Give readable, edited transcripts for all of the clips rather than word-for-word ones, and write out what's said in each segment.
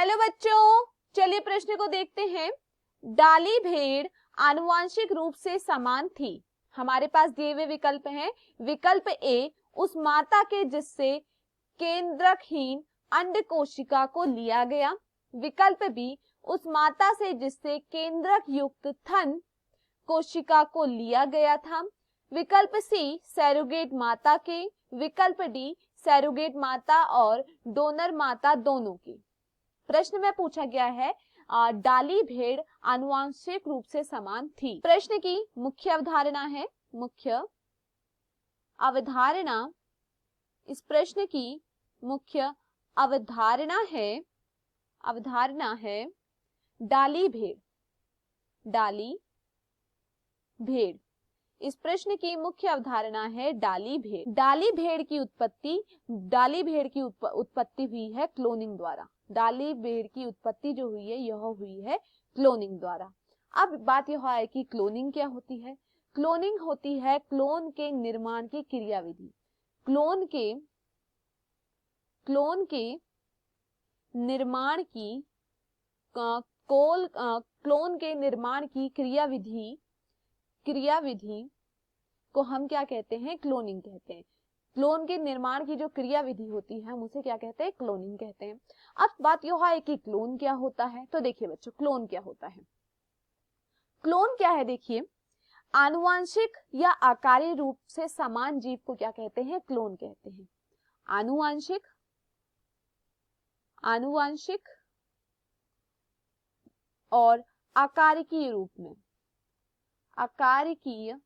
Hello बच्चों, चलिए प्रश्न को देखते हैं। डाली भेड़ आनुवांशिक रूप से समान थी। हमारे पास दिए हुए विकल्प हैं। विकल्प ए, उस माता के जिससे केंद्रकहीन अंड कोशिका को लिया गया। विकल्प बी, उस माता से जिससे केंद्रक युक्त थन कोशिका को लिया गया था। विकल्प सी, सैरोगेट माता के। विकल्प डी, सैरोगेट माता और डोनर माता दोनों की। प्रश्न में पूछा गया है डाली भेड़ आनुवांशिक रूप से समान थी। प्रश्न की मुख्य अवधारणा है, मुख्य अवधारणा, इस प्रश्न की मुख्य अवधारणा है डाली भेड़। डाली भेड़, इस प्रश्न की मुख्य अवधारणा है डाली भेड़। डाली भेड़ की उत्पत्ति हुई है क्लोनिंग द्वारा। डाली भेड़ की उत्पत्ति जो हुई है यह हुई है क्लोनिंग द्वारा। अब बात यह है कि क्लोनिंग क्या होती है। क्लोनिंग होती है क्लोन के निर्माण की क्रियाविधि। क्लोन के निर्माण की क्लोन के निर्माण की क्रियाविधि को हम क्या कहते हैं, क्लोनिंग कहते हैं। क्लोन के निर्माण की जो क्रियाविधि होती है हम उसे क्या कहते हैं, क्लोनिंग कहते हैं। अब बात यह है कि क्लोन क्या होता है, तो देखिए बच्चों क्लोन क्या होता है। क्लोन क्या है, देखिए आनुवांशिक या आकारीय रूप से समान जीव को क्या कहते हैं, क्लोन कहते हैं। आनुवांशिक और आकारिकीय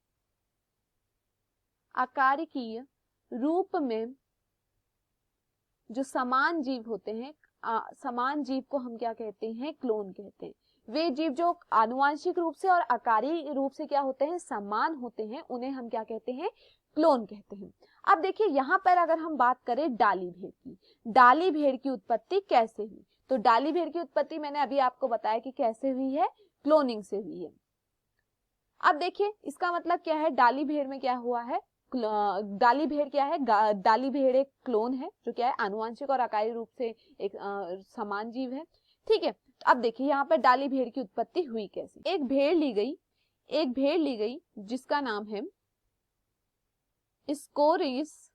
रूप में जो समान जीव होते हैं, समान जीव को हम क्या कहते हैं, क्लोन कहते हैं। वे जीव जो आनुवांशिक रूप से और आकारीय रूप से क्या होते हैं, समान होते हैं, उन्हें हम क्या कहते हैं, क्लोन कहते हैं। अब देखिए यहाँ पर अगर हम बात करें डाली भेड़ की उत्पत्ति कैसे हुई, तो डाली भेड़ की उत्पत्ति मैंने अभी आपको बताया कि कैसे हुई है, क्लोनिंग से हुई है। अब देखिए इसका मतलब क्या है, डाली भेड़ में क्या हुआ है, डाली भेड़ क्या है, डाली भेड़ एक क्लोन है जो क्या है, आनुवांशिक और आकारीय रूप से एक समान जीव है। ठीक है, तो अब देखिए यहाँ पर डाली भेड़ की उत्पत्ति हुई कैसे। एक भेड़ ली गई जिसका नाम है स्कोरिस।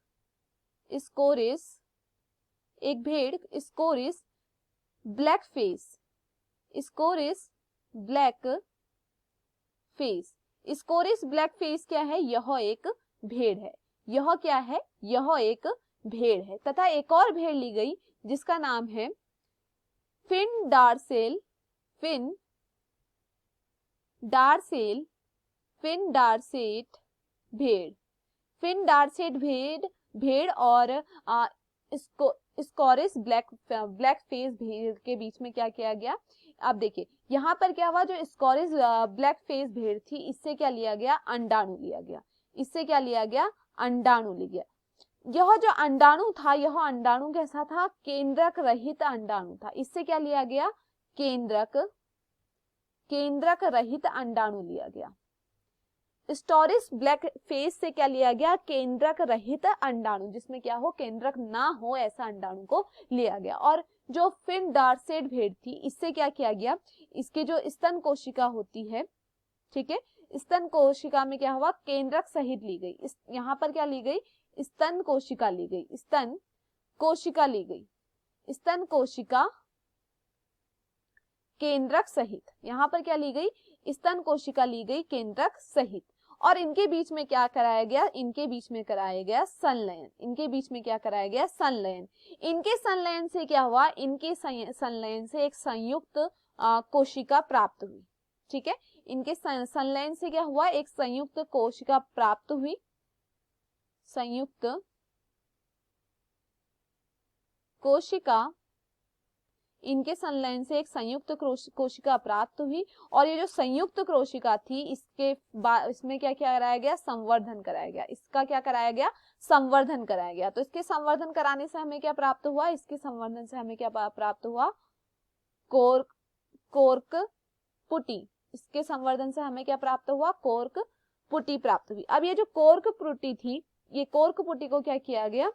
एक भेड़ स्कोरिस ब्लैक फेस। स्कोरिस ब्लैक फेस क्या है, यह एक भेड़ है। यह क्या है, यह एक भेड़ है। तथा एक और भेड़ ली गई जिसका नाम है फिन डार्सेट भेड़ और स्कोरिस ब्लैक फेस भेड़ के बीच में क्या किया गया। अब देखिए यहाँ पर क्या हुआ, जो स्कोरिस ब्लैक फेस भेड़ थी इससे क्या लिया गया, अंडाणु लिया गया। यह जो अंडाणु था, यह अंडाणु कैसा था, केंद्रक रहित अंडाणु था। इससे क्या लिया गया, केंद्रक रहित अंडाणु लिया गया। स्टोरिस ब्लैक फेस से क्या लिया गया, केंद्रक रहित अंडाणु, जिसमें क्या हो, केंद्रक ना हो ऐसा अंडाणु को लिया गया। और जो फिन डार्सेट भेड़ थी इससे क्या किया गया, इसकी जो स्तन कोशिका होती है, ठीक है, स्तन कोशिका में क्या हुआ, केंद्रक सहित ली गई। यहाँ पर क्या ली गई, स्तन कोशिका केंद्रक सहित। यहाँ पर क्या ली गई, स्तन कोशिका ली गई केंद्रक सहित। और इनके बीच में क्या कराया गया, इनके बीच में संलयन। इनके संलयन से क्या हुआ, इनके संलयन से एक संयुक्त कोशिका प्राप्त हुई। ठीक है, इनके संलयन से क्या हुआ, एक संयुक्त कोशिका प्राप्त हुई। इनके संलयन से एक संयुक्त कोशिका प्राप्त हुई। और ये जो संयुक्त कोशिका थी इसमें क्या कराया गया, संवर्धन कराया गया। इसका क्या कराया गया, संवर्धन कराया गया। तो इसके संवर्धन कराने से हमें क्या प्राप्त हुआ, इसके संवर्धन से हमें क्या प्राप्त हुआ, कोर्क पुटी। इसके संवर्धन से हमें क्या प्राप्त हुआ, कोर्क पुटी प्राप्त हुई। अब ये जो कोर्क पुटी थी, ये कोर्क पुटी को क्या किया गया,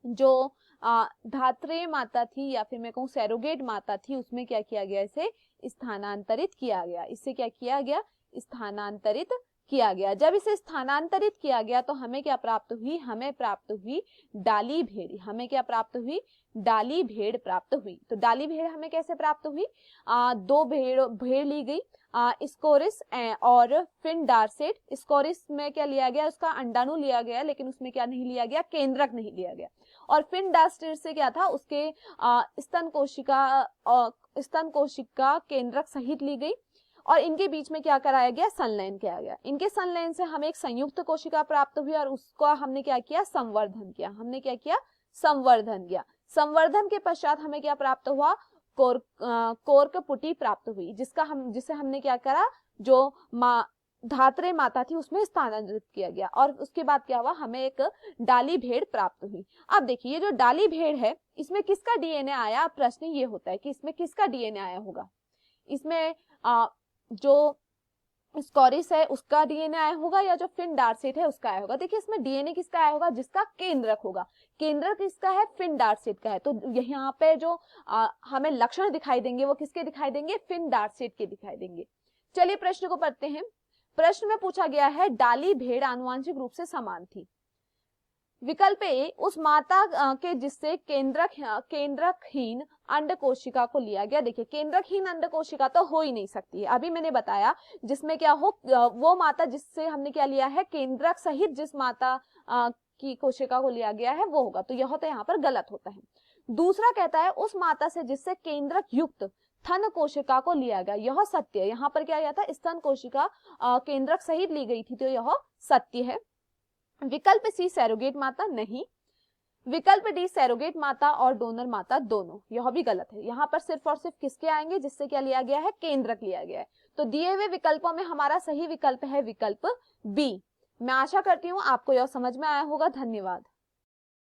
जो धात्रेय माता थी या फिर मैं कहूँ सैरोगेट माता थी, उसमें क्या किया गया, इसे स्थानांतरित किया गया। इससे क्या किया गया, स्थानांतरित किया गया। जब इसे स्थानांतरित किया गया तो हमें क्या प्राप्त हुई, हमें प्राप्त हुई डाली भेड़। हमें क्या प्राप्त हुई, डाली भेड़ प्राप्त हुई। तो डाली भेड़ हमें कैसे प्राप्त हुई, दो भेड़ ली गई, स्कोरिस और फिनडार्सेट। स्कोरिस में क्या लिया गया, उसका अंडाणु लिया गया, लेकिन उसमें क्या नहीं लिया गया, केंद्रक नहीं लिया गया। और फिनडार्सेट से क्या था, उसके स्तन कोशिका केंद्रक सहित ली गई और इनके बीच में क्या कराया गया, संलयन किया गया। इनके संलयन से हमें एक संयुक्त कोशिका प्राप्त हुई और उसका हमने क्या किया, संवर्धन किया। हमने क्या किया, संवर्धन किया। संवर्धन के पश्चात हमें क्या प्राप्त हुआ, कोर्क पुटी प्राप्त हुई, जिसे हमने क्या करा, जो धात्रेय माता थी उसमें स्थानांतरित किया गया। और उसके बाद क्या हुआ, हमें एक डाली भेड़ प्राप्त हुई। अब देखिए, ये जो डाली भेड़ है, इसमें किसका डीएनए आया। प्रश्न ये होता है कि इसमें किसका डीएनए आया होगा। इसमें जो स्कोरिस है उसका डीएनए आया होगा या जो फिनडार्सेट है उसका आया होगा। देखिए, इसमें डीएनए किसका आया होगा, जिसका केंद्रक होगा। केंद्रक किसका है, फिनडार्सेट का है। तो यहाँ पे जो हमें लक्षण दिखाई देंगे वो किसके दिखाई देंगे, फिनडार्सेट के दिखाई देंगे। चलिए प्रश्न को पढ़ते हैं। प्रश्न में पूछा गया है, डाली भेड़ आनुवांशिक रूप से समान थी। विकल्प ए, उस माता के जिससे केंद्रकहीन अंड कोशिका को लिया गया। देखिए, केंद्रकहीन अंड कोशिका तो हो ही नहीं सकती है। अभी मैंने बताया जिसमें क्या हो, वो माता जिससे हमने क्या लिया है, केंद्रक सहित जिस माता की कोशिका को लिया गया है वो होगा। तो यह तो यहाँ पर गलत होता है। दूसरा कहता है, उस माता से जिससे केंद्रक युक्त थन कोशिका को लिया गया, यह सत्य है। यहाँ पर क्या गया था, स्तन कोशिका केंद्रक सहित ली गई थी, तो यह सत्य है। विकल्प सी, सैरोगेट माता नहीं। विकल्प डी, सैरोगेट माता और डोनर माता दोनों, यह भी गलत है। यहाँ पर सिर्फ और सिर्फ किसके आएंगे, जिससे क्या लिया गया है, केंद्रक लिया गया है। तो दिए हुए विकल्पों में हमारा सही विकल्प है विकल्प बी। मैं आशा करती हूँ आपको यह समझ में आया होगा। धन्यवाद।